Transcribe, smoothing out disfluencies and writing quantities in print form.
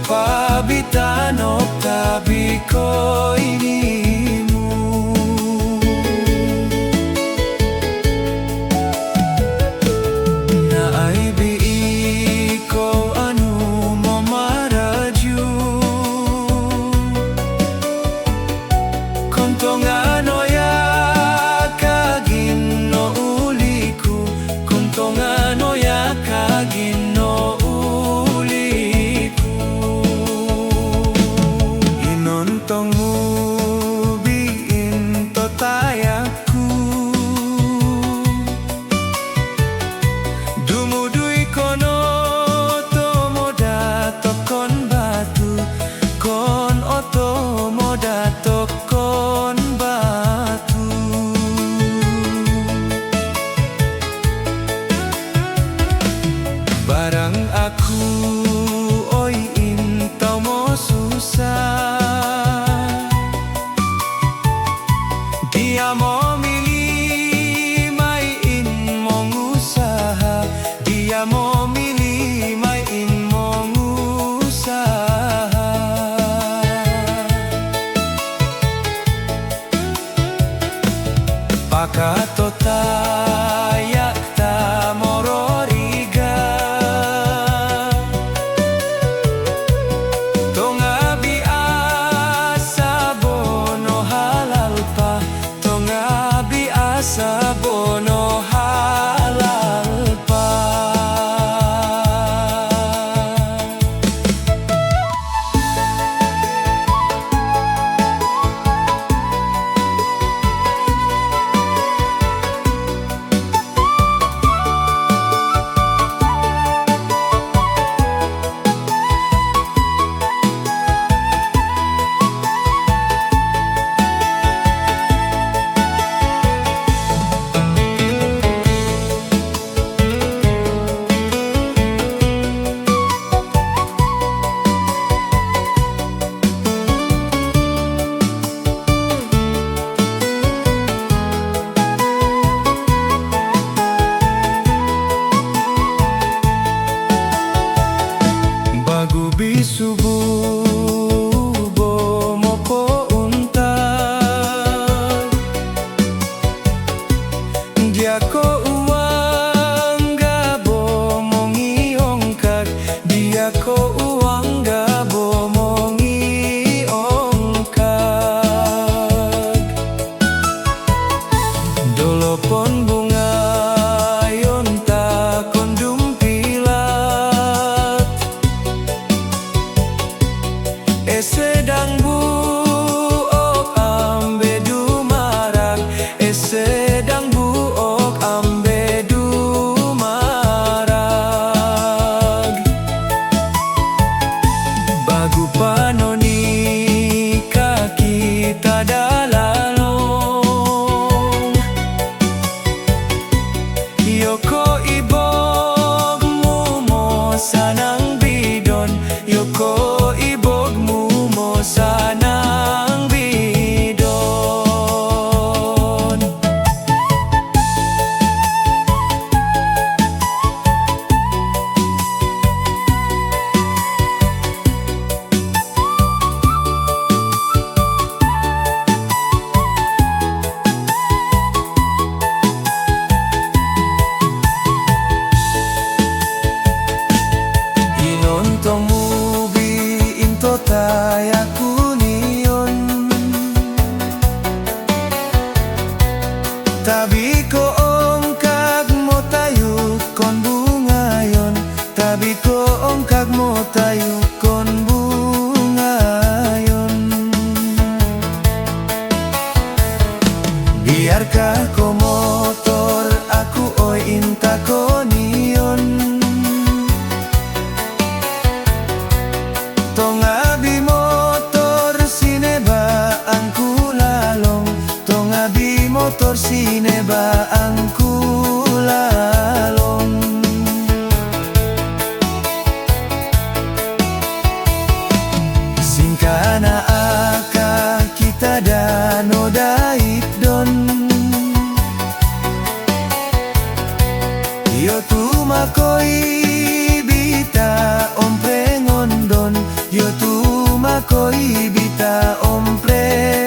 pabitanok tabi ko inimu. Naaibi ko anu mo maraju, kontong ano ya kagin no uliku, kontong ano ya kagin no uliku. Inontong mubiin to tayaku, dumudui kono to moda tokon batu, kon oto moda tokon batu. Barang aku oi intau mo susah, dia mau milih main mau usaha, dia mau milih main mau usaha. Pakato tayak ta mororiga, tonga biasa bono halal pa, tonga biasa bono halal pa. Bagu bisubu bomo po unta, dia ko uang ga bomo ngiongkak, dia ko uang ga bomo ngiongkak. Dolopon bunga yonta kondum pilat, sedang buok ambedu marak, sedang buok ambedu marak. Bagu panoni kaki tadalalong, yoko ibogmu mo sanang bidon, yoko ibogmu mo sanang bidon. Inontong mubi into tayaku niyon, tabi ko ongkag mo tayo kon bungayon, tabi ko ongkag mo tayo kon bungayon. Biarkah ko motor aku oi inta ko niyon, tonga bi motor sineba angku lalong, tonga bi motor sineba angku lalong. Singkana aka kita dano dait don, yo tu makoi bita omprengon don, yo ako ibita ompre